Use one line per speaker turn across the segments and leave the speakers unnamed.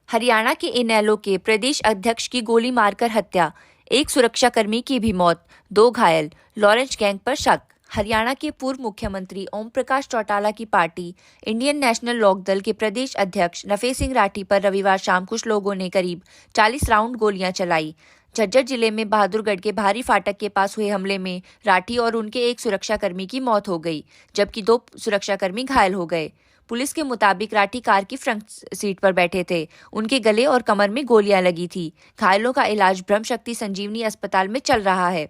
हरियाणा के इनेलो के प्रदेश अध्यक्ष की गोली मारकर हत्या, एक सुरक्षाकर्मी की भी मौत, 2 घायल, लॉरेंस गैंग पर शक। हरियाणा के पूर्व मुख्यमंत्री ओम प्रकाश चौटाला की पार्टी इंडियन नेशनल लोकदल के प्रदेश अध्यक्ष नफे सिंह राठी पर रविवार शाम कुछ लोगों ने करीब 40 राउंड गोलियां चलाई। झज्जर जिले में बहादुरगढ़ के भारी फाटक के पास हुए हमले में राठी और उनके एक सुरक्षाकर्मी की मौत हो गई, जबकि 2 सुरक्षाकर्मी घायल हो गए। पुलिस के मुताबिक राठी कार की फ्रंट सीट पर बैठे थे। उनके गले और कमर में गोलियां लगी थी। घायलों का इलाज ब्रह्म शक्ति संजीवनी अस्पताल में चल रहा है।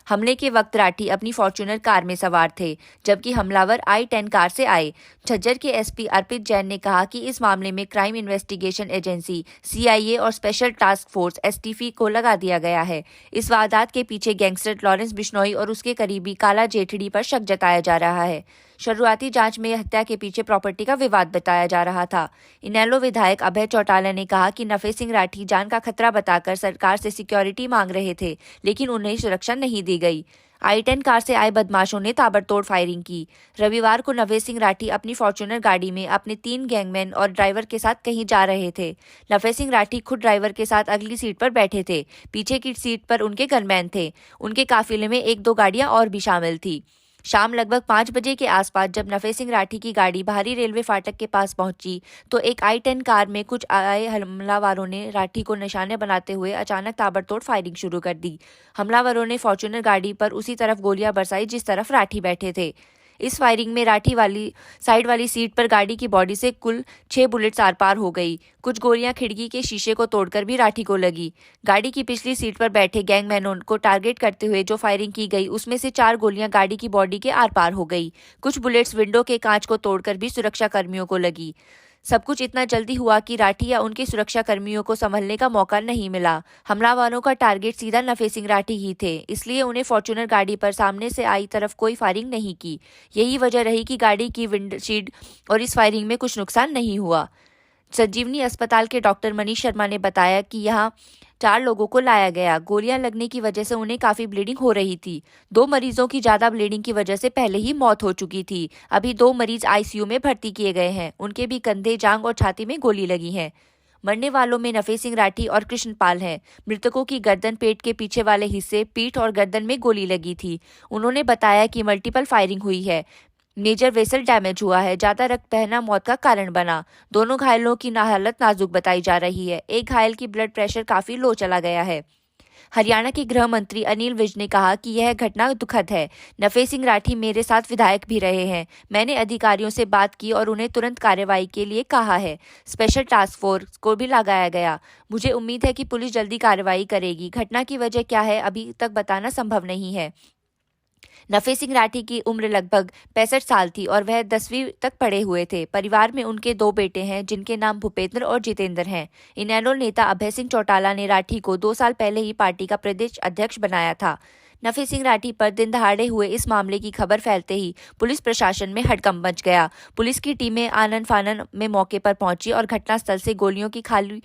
हमले के वक्त राठी अपनी फॉर्च्यूनर कार में सवार थे, जबकि हमलावर i10 कार से आए। झज्जर के एसपी अर्पित जैन ने कहा कि इस मामले में क्राइम इन्वेस्टिगेशन एजेंसी सीआईए और स्पेशल टास्क फोर्स एसटीएफ को लगा दिया गया है। इस वारदात के पीछे गैंगस्टर लॉरेंस बिश्नोई और उसके करीबी काला जेठड़ी पर शक जताया जा रहा है। शुरुआती जांच में हत्या के पीछे प्रॉपर्टी का विवाद बताया जा रहा था। इनेलो विधायक अभय चौटाला ने कहा कि नफे सिंह राठी जान का खतरा बताकर सरकार से सिक्योरिटी मांग रहे थे, लेकिन उन्हें सुरक्षा नहीं दी गई। i10 कार से आए बदमाशों ने ताबड़तोड़ फायरिंग की। रविवार को नफे सिंह राठी अपनी फॉर्च्यूनर गाड़ी में अपने 3 गैंगमैन और ड्राइवर के साथ कहीं जा रहे थे। नफे सिंह राठी खुद ड्राइवर के साथ अगली सीट पर बैठे थे। पीछे की सीट पर उनके गनमैन थे। उनके काफिले में 1-2 गाड़ियां और भी शामिल थी। शाम लगभग 5 बजे के आसपास जब नफे सिंह राठी की गाड़ी बाहरी रेलवे फाटक के पास पहुंची, तो एक i10 कार में कुछ आए हमलावरों ने राठी को निशाने बनाते हुए अचानक ताबड़तोड़ फायरिंग शुरू कर दी। हमलावरों ने फॉर्च्यूनर गाड़ी पर उसी तरफ गोलियां बरसाई जिस तरफ राठी बैठे थे। इस फायरिंग में राठी वाली साइड वाली सीट पर गाड़ी की बॉडी से कुल 6 बुलेट्स आर पार हो गई। कुछ गोलियां खिड़की के शीशे को तोड़कर भी राठी को लगी। गाड़ी की पिछली सीट पर बैठे गैंगमैनों को टारगेट करते हुए जो फायरिंग की गई, उसमें से 4 गोलियां गाड़ी की बॉडी के आर पार हो गई। कुछ बुलेट्स विंडो के कांच को तोड़कर भी सुरक्षा कर्मियों को लगी। सब कुछ इतना जल्दी हुआ कि राठी या उनके सुरक्षा कर्मियों को संभलने का मौका नहीं मिला। हमलावरों का टारगेट सीधा नफे सिंह राठी ही थे, इसलिए उन्हें फॉर्च्यूनर गाड़ी पर सामने से आई तरफ कोई फायरिंग नहीं की। यही वजह रही कि गाड़ी की विंडशील्ड और इस फायरिंग में कुछ नुकसान नहीं हुआ। संजीवनी अस्पताल के डॉक्टर मनीष शर्मा ने बताया कि यहाँ 4 लोगों को लाया गया। गोलियां लगने की वजह से उन्हें काफी ब्लीडिंग हो रही थी। 2 मरीजों की ज्यादा ब्लीडिंग की वजह से पहले ही मौत हो चुकी थी। अभी 2 मरीज आईसीयू में भर्ती किए गए हैं। उनके भी कंधे, जांग और छाती में गोली लगी है। मरने वालों में नफे सिंह राठी और कृष्णपाल हैं। मृतकों की गर्दन, पेट के पीछे वाले हिस्से, पीठ और गर्दन में गोली लगी थी। उन्होंने बताया कि मल्टीपल फायरिंग हुई है। मेजर वेसल डैमेज हुआ है। ज्यादा रक्त बहना मौत का कारण बना। दोनों घायलों की हालत नाजुक बताई जा रही है। एक घायल की ब्लड प्रेशर काफी लो चला गया है। हरियाणा के गृह मंत्री अनिल विज ने कहा कि यह घटना दुखद है। नफे सिंह राठी मेरे साथ विधायक भी रहे हैं। मैंने अधिकारियों से बात की और उन्हें तुरंत कार्रवाई के लिए कहा है। स्पेशल टास्क फोर्स को भी लगाया गया। मुझे उम्मीद है कि पुलिस जल्दी कार्रवाई करेगी। घटना की वजह क्या है, अभी तक बताना संभव नहीं है। नफे सिंह राठी की उम्र लगभग 65 साल थी और वह 10वीं तक पढ़े हुए थे। परिवार में उनके 2 बेटे हैं, जिनके नाम भूपेंद्र और जितेंद्र हैं। इनेलो नेता अभय सिंह चौटाला ने राठी को 2 साल पहले ही पार्टी का प्रदेश अध्यक्ष बनाया था। नफे सिंह राठी पर दिन दहाड़े हुए इस मामले की खबर फैलते ही पुलिस प्रशासन में हड़कंप मच गया। पुलिस की टीमें आनन फानन में मौके पर पहुंची और घटनास्थल से गोलियों की खाली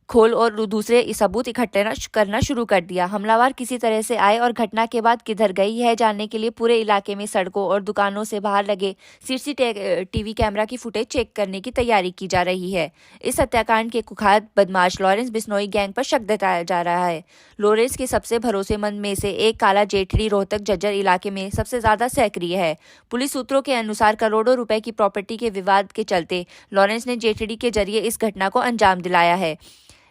खोल और दूसरे सबूत इकट्ठा करना शुरू कर दिया। हमलावर किसी तरह से आए और घटना के बाद किधर गई, यह जानने के लिए पूरे इलाके में सड़कों और दुकानों से बाहर लगे सीसीटीवी कैमरा की फुटेज चेक करने की तैयारी की जा रही है। इस हत्याकांड के कुख्यात बदमाश लॉरेंस बिश्नोई गैंग पर शक जताया जा रहा है। लॉरेंस के सबसे भरोसेमंद में से एक काला जेठड़ी रोहतक झज्जर इलाके में सबसे ज्यादा सक्रिय है। पुलिस सूत्रों के अनुसार करोड़ों रुपए की प्रॉपर्टी के विवाद के चलते लॉरेंस ने जेठड़ी के जरिए इस घटना को अंजाम दिलाया है।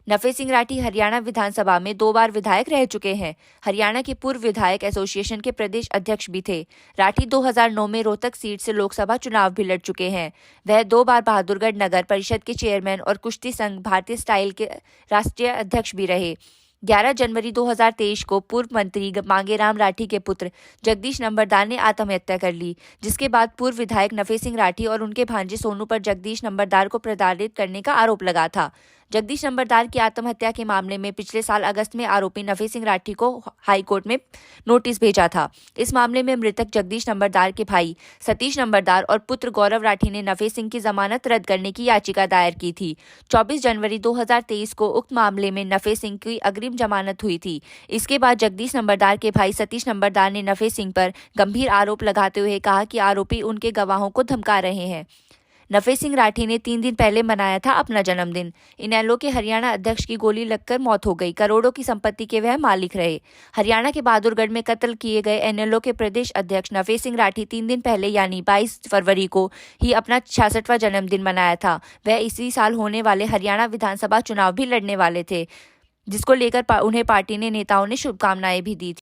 नफे सिंह राठी हरियाणा विधानसभा में 2 बार विधायक रह चुके हैं। हरियाणा के पूर्व विधायक एसोसिएशन के प्रदेश अध्यक्ष भी थे। राठी 2009 में रोहतक सीट से लोकसभा चुनाव भी लड़ चुके हैं। वह 2 बार बहादुरगढ़ नगर परिषद के चेयरमैन और कुश्ती संघ भारतीय स्टाइल के राष्ट्रीय अध्यक्ष भी रहे। 11 जनवरी 2023 को पूर्व मंत्री मांगेराम राठी के पुत्र जगदीश नंबरदार ने आत्महत्या कर ली, जिसके बाद पूर्व विधायक नफे सिंह राठी और उनके भांजे सोनू पर जगदीश नंबरदार को प्रताड़ित करने का आरोप लगा था। जगदीश नंबरदार की आत्महत्या के मामले में पिछले साल अगस्त में आरोपी नफे सिंह राठी को हाईकोर्ट में नोटिस भेजा था। इस मामले में मृतक जगदीश नंबरदार के भाई सतीश नंबरदार और पुत्र गौरव राठी ने नफे सिंह की जमानत रद्द करने की याचिका दायर की थी। 24 जनवरी 2023 को उक्त मामले में नफे सिंह की अग्रिम जमानत हुई थी। इसके बाद जगदीश नंबरदार के भाई सतीश नंबरदार ने नफे सिंह पर गंभीर आरोप लगाते हुए कहा कि आरोपी उनके गवाहों को धमका रहे हैं। नफे सिंह राठी ने 3 दिन पहले मनाया था अपना जन्मदिन। इनेलो के हरियाणा अध्यक्ष की गोली लगकर मौत हो गई। करोड़ों की संपत्ति के वह मालिक रहे। हरियाणा के बहादुरगढ़ में कत्ल किए गए इनेलो के प्रदेश अध्यक्ष नफे सिंह राठी 3 दिन पहले यानी 22 फरवरी को ही अपना 66वां जन्मदिन मनाया था। वह इसी साल होने वाले हरियाणा विधानसभा चुनाव भी लड़ने वाले थे, जिसको लेकर उन्हें पार्टी ने नेताओं ने शुभकामनाएं भी दी थी।